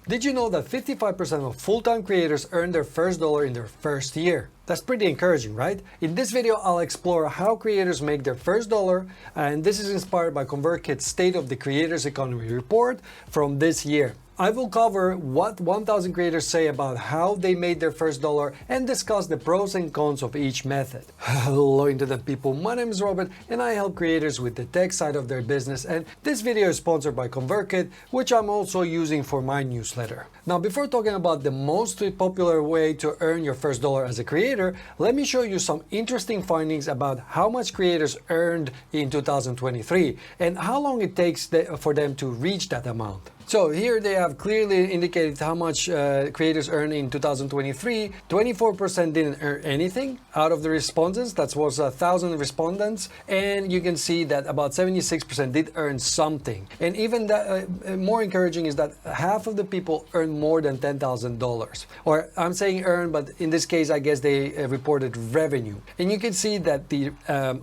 Did you know that 55% of full-time creators earn their first dollar in their first year? That's pretty encouraging, right? In this video, I'll explore how creators make their first dollar, and this is inspired by ConvertKit State of the Creators Economy report from this year. I will cover what 1,000 creators say about how they made their first dollar and discuss the pros and cons of each method. Hello Internet people, my name is Robert and I help creators with the tech side of their business, and this video is sponsored by ConvertKit, which I'm also using for my newsletter. Now, before talking about the most popular way to earn your first dollar as a creator, let me show you some interesting findings about how much creators earned in 2023 and how long it takes for them to reach that amount. So here they have clearly indicated how much creators earned in 2023. 24% didn't earn anything out of the responses. That was 1,000 respondents. And you can see that about 76% did earn something. And even that, more encouraging is that half of the people earned more than $10,000. Or I'm saying earn, but in this case, I guess they reported revenue. And you can see that the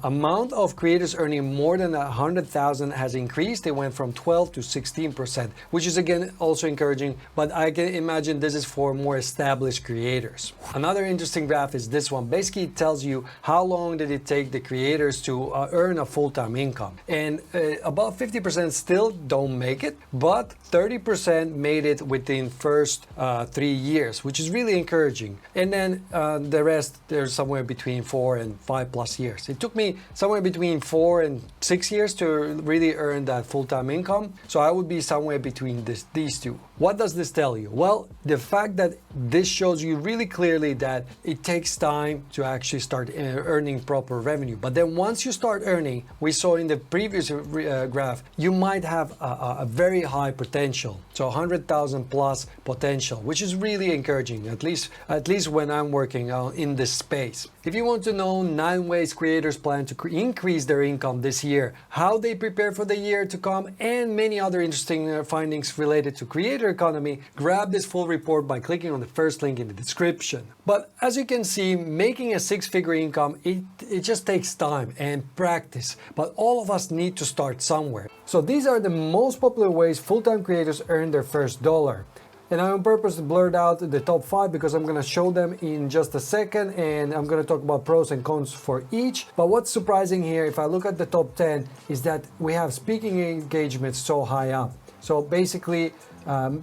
amount of creators earning more than 100,000 has increased. It went from 12 to 16%. Which is again also encouraging, but I can imagine this is for more established creators. Another interesting graph is this one. Basically, it tells you how long did it take the creators to earn a full-time income. And about 50% still don't make it, but 30% made it within first 3 years, which is really encouraging. And then the rest, they're somewhere between 4 and 5+ years. It took me somewhere between 4 and 6 years to really earn that full-time income. So I would be somewhere between these two. What does this tell you? Well, the fact that this shows you really clearly that it takes time to actually start earning proper revenue. But then once you start earning, we saw in the previous graph, you might have a very high potential. So 100,000 plus potential, which is really encouraging, at least when I'm working in this space. If you want to know 9 ways creators plan to increase their income this year, how they prepare for the year to come, and many other interesting findings related to creator economy, grab this full report by clicking on the first link in the description. But as you can see, making a 6-figure income, it just takes time and practice, but all of us need to start somewhere. So these are the most popular ways full-time creators earn their first dollar. And I on purpose blurred out the top 5 because I'm going to show them in just a second, and I'm going to talk about pros and cons for each. But what's surprising here, if I look at the top 10, is that we have speaking engagements so high up. So basically,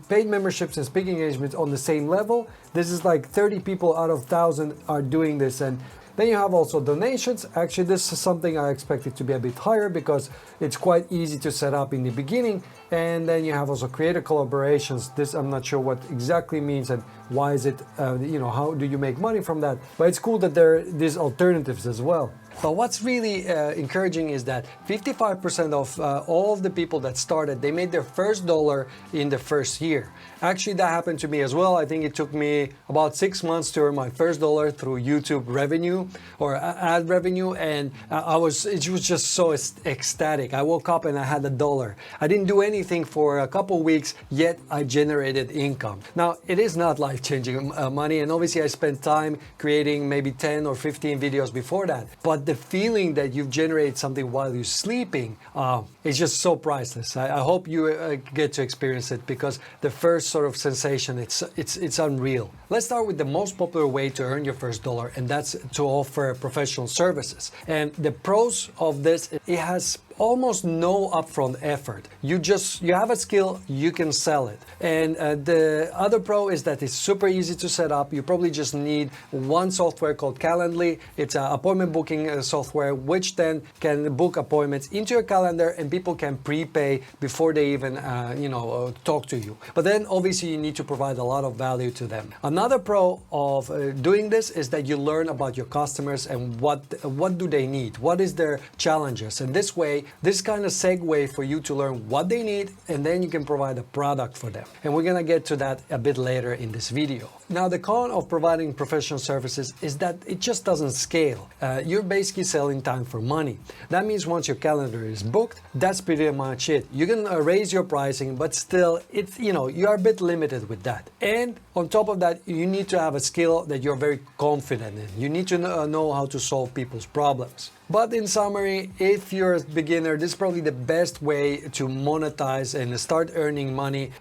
paid memberships and speaking engagements on the same level. This is like 30 people out of 1,000 are doing this. And then you have also donations. Actually, this is something I expected to be a bit higher because it's quite easy to set up in the beginning. And then you have also creator collaborations. This I'm not sure what exactly means and why is it, how do you make money from that? But it's cool that there are these alternatives as well. But what's really encouraging is that 55% of all of the people that started, they made their first dollar in the first year. Actually, that happened to me as well. I think it took me about 6 months to earn my first dollar through YouTube revenue or ad revenue, and it was just so ecstatic. I woke up and I had $1. I didn't do anything for a couple weeks, yet I generated income. Now, it is not life-changing money, and obviously I spent time creating maybe 10 or 15 videos before that. But the feeling that you've generated something while you're sleeping is just so priceless. I hope you get to experience it because the first sort of sensation, it's unreal. Let's start with the most popular way to earn your first dollar, and that's to offer professional services. And the pros of this, it has almost no upfront effort. You have a skill, you can sell it. And the other pro is that it's super easy to set up. You probably just need one software called Calendly. It's an appointment booking software, which then can book appointments into your calendar, and people can prepay before they even talk to you. But then obviously you need to provide a lot of value to them. Another pro of doing this is that you learn about your customers and what do they need, what is their challenges, and this way this kind of segue for you to learn what they need, and then you can provide a product for them. And we're gonna get to that a bit later in this video. Now, the con of providing professional services is that it just doesn't scale. You're basically selling time for money. That means once your calendar is booked, that's pretty much it. You can raise your pricing, but still, you are a bit limited with that. And on top of that, you need to have a skill that you're very confident in. You need to know how to solve people's problems. But in summary, if you're a beginner, this is probably the best way to monetize and start earning money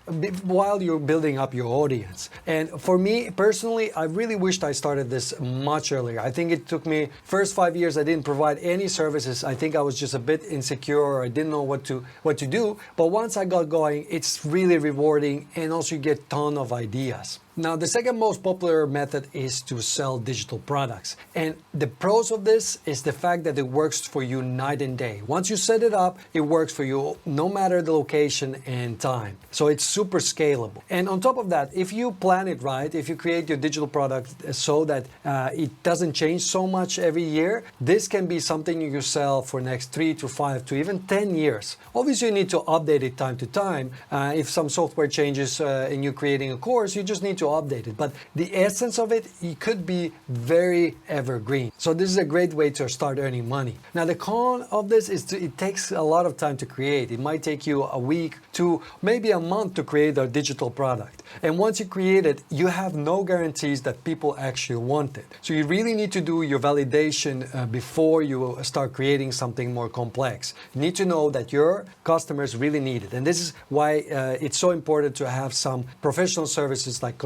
while you're building up your audience. And for me personally, I really wished I started this much earlier. I think it took me first 5 years, I didn't provide any services. I think I was just a bit insecure, or I didn't know what to do. But once I got going, it's really rewarding, and also you get a ton of ideas. Now, the second most popular method is to sell digital products. And the pros of this is the fact that it works for you night and day. Once you set it up, it works for you no matter the location and time. So it's super scalable. And on top of that, if you plan it right, if you create your digital product so that it doesn't change so much every year, this can be something you can sell for next 3 to 5 to even 10 years. Obviously, you need to update it time to time. If some software changes and you're creating a course, you just need to update it. But the essence of it could be very evergreen. So this is a great way to start earning money. Now, the con of this is it takes a lot of time to create. It might take you a week to maybe a month to create a digital product. And once you create it, you have no guarantees that people actually want it. So you really need to do your validation before you start creating something more complex. You need to know that your customers really need it. And this is why it's so important to have some professional services like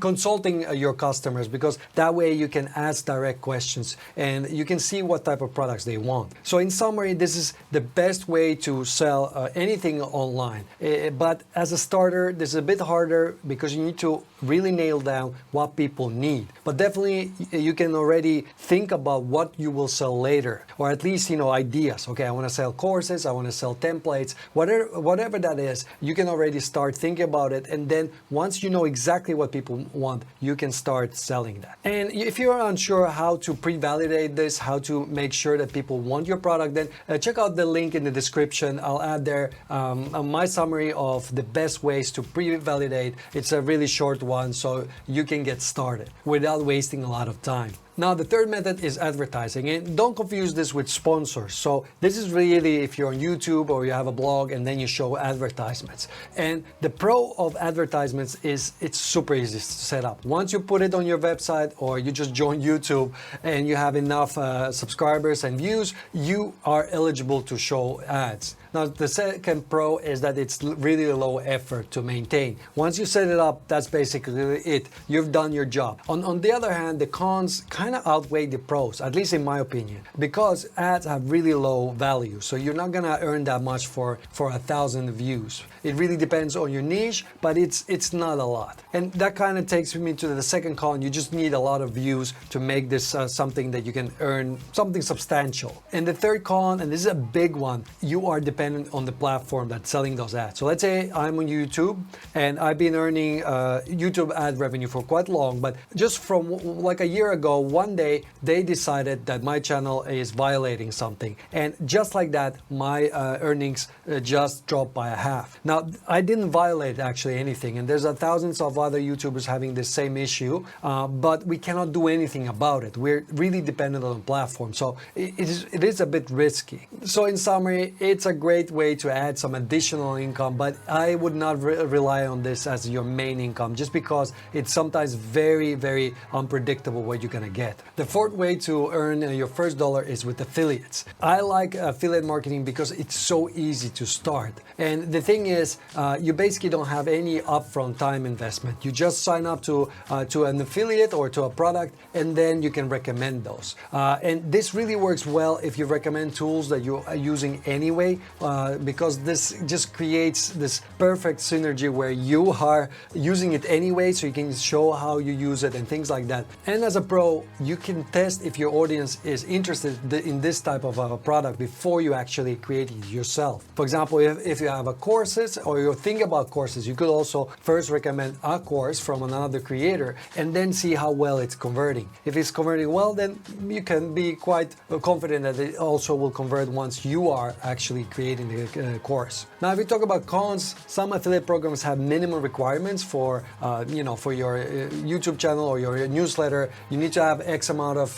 consulting your customers, because that way you can ask direct questions and you can see what type of products they want. So in summary, this is the best way to sell anything online. But as a starter, this is a bit harder because you need to really nail down what people need. But definitely you can already think about what you will sell later, or at least, ideas. Okay, I want to sell courses, I want to sell templates, whatever that is, you can already start thinking about it. And then once you know exactly what people want, you can start selling that. And if you're unsure how to pre-validate this, how to make sure that people want your product, then check out the link in the description. I'll add there my summary of the best ways to pre-validate. It's a really short one, so you can get started without wasting a lot of time. Now, the third method is advertising, and don't confuse this with sponsors. So this is really if you're on YouTube or you have a blog and then you show advertisements. And the pro of advertisements is it's super easy to set up. Once you put it on your website or you just join YouTube and you have enough subscribers and views, you are eligible to show ads. Now, the second pro is that it's really low effort to maintain. Once you set it up, that's basically it. You've done your job. On the other hand, the cons kind of outweigh the pros, at least in my opinion, because ads have really low value. So you're not gonna earn that much for 1,000 views. It really depends on your niche, but it's not a lot. And that kind of takes me to the second con. You just need a lot of views to make this something that you can earn something substantial. And the third con, and this is a big one, you are dependent on the platform that's selling those ads. So let's say I'm on YouTube and I've been earning YouTube ad revenue for quite long, but just from like a year ago, one day they decided that my channel is violating something, and just like that my earnings just dropped by a half. Now, I didn't violate actually anything, and there's thousands of other YouTubers having the same issue, but we cannot do anything about it. We're really dependent on the platform, so it is a bit risky. So in summary, it's a great way to add some additional income, but I would not rely on this as your main income, just because it's sometimes very, very unpredictable what you're gonna get. The fourth way to earn your first dollar is with affiliates. I like affiliate marketing because it's so easy to start. And the thing is, you basically don't have any upfront time investment. You just sign up to an affiliate or to a product, and then you can recommend those. And this really works well if you recommend tools that you are using anyway, because this just creates this perfect synergy where you are using it anyway, so you can show how you use it and things like that. And as a pro, you can test if your audience is interested in this type of a product before you actually create it yourself. For example, if you have a courses or you think about courses, you could also first recommend a course from another creator and then see how well it's converting. If it's converting well, then you can be quite confident that it also will convert once you are actually creating creating the course. Now, if we talk about cons, some affiliate programs have minimum requirements for, for your YouTube channel or your newsletter. You need to have X amount of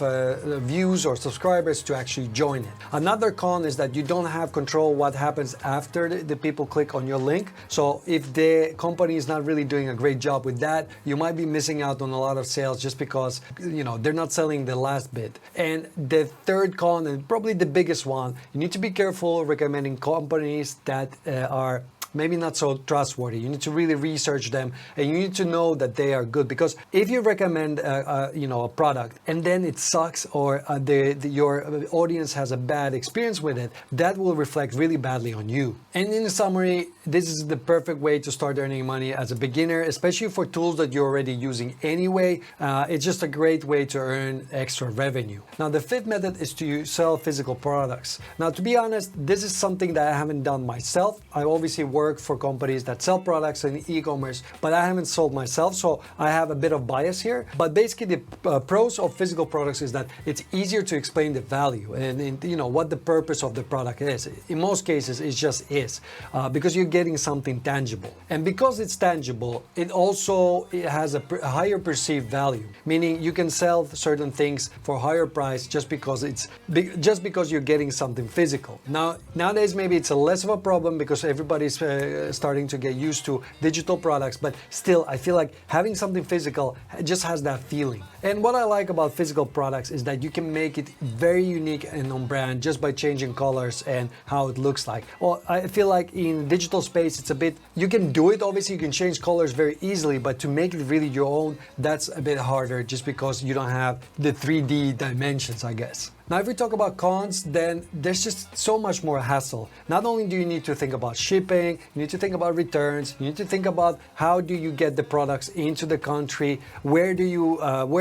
views or subscribers to actually join it. Another con is that you don't have control what happens after the people click on your link. So if the company is not really doing a great job with that, you might be missing out on a lot of sales just because, they're not selling the last bit. And the third con, and probably the biggest one, you need to be careful recommending companies that are maybe not so trustworthy. You need to really research them, and you need to know that they are good, because if you recommend a product and then it sucks, or your audience has a bad experience with it, that will reflect really badly on you. And in summary, this is the perfect way to start earning money as a beginner, especially for tools that you're already using anyway. It's just a great way to earn extra revenue. Now, the fifth method is to sell physical products. Now, to be honest, this is something that I haven't done myself. I obviously work for companies that sell products in e-commerce, but I haven't sold myself, so I have a bit of bias here. But basically, the pros of physical products is that it's easier to explain the value and what the purpose of the product is. In most cases, it just is, because you're getting something tangible. And because it's tangible, it has a higher perceived value, meaning you can sell certain things for a higher price just because you're getting something physical. Now, nowadays, maybe it's a less of a problem because everybody's starting to get used to digital products, but still, I feel like having something physical just has that feeling. And what I like about physical products is that you can make it very unique and on brand just by changing colors and how it looks like. Well, I feel like in digital space, it's a bit, you can do it, obviously you can change colors very easily, but to make it really your own, that's a bit harder just because you don't have the 3D dimensions, I guess. Now, if we talk about cons, then there's just so much more hassle. Not only do you need to think about shipping, you need to think about returns, you need to think about how do you get the products into the country, where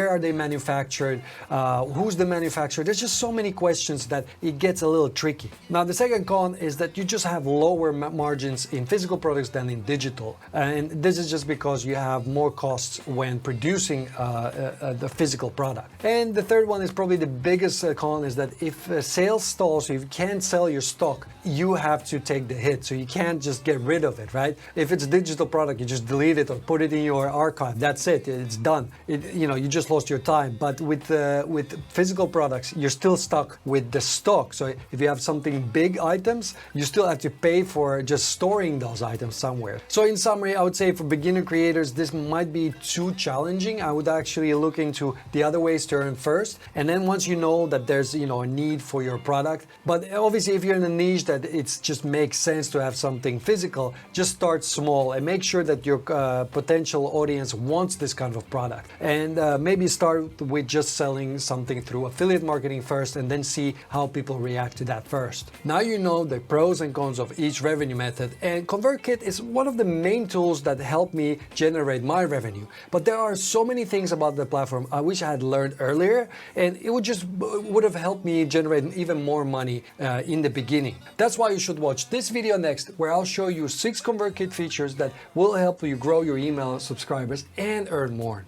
are they manufactured, who's the manufacturer. There's just so many questions that it gets a little tricky. Now, the second con is that you just have lower margins in physical products than in digital. And this is just because you have more costs when producing the physical product. And the third one is probably the biggest con, is that if sales stalls, if you can't sell your stock, you have to take the hit. So you can't just get rid of it, right? If it's a digital product, you just delete it or put it in your archive. That's it. It's done. You just lost your time. But with physical products, you're still stuck with the stock. So if you have something big items, you still have to pay for just storing those items somewhere. So in summary, I would say for beginner creators, this might be too challenging. I would actually look into the other ways to earn first. And then once you know that there's a need for your product, but obviously if you're in a niche that it just makes sense to have something physical, just start small and make sure that your potential audience wants this kind of product, and maybe start with just selling something through affiliate marketing first, and then see how people react to that first. Now you know the pros and cons of each revenue method, and ConvertKit is one of the main tools that help me generate my revenue. But there are so many things about the platform I wish I had learned earlier, and it would have helped me generate even more money in the beginning. That's why you should watch this video next, where I'll show you 6 ConvertKit features that will help you grow your email subscribers and earn more.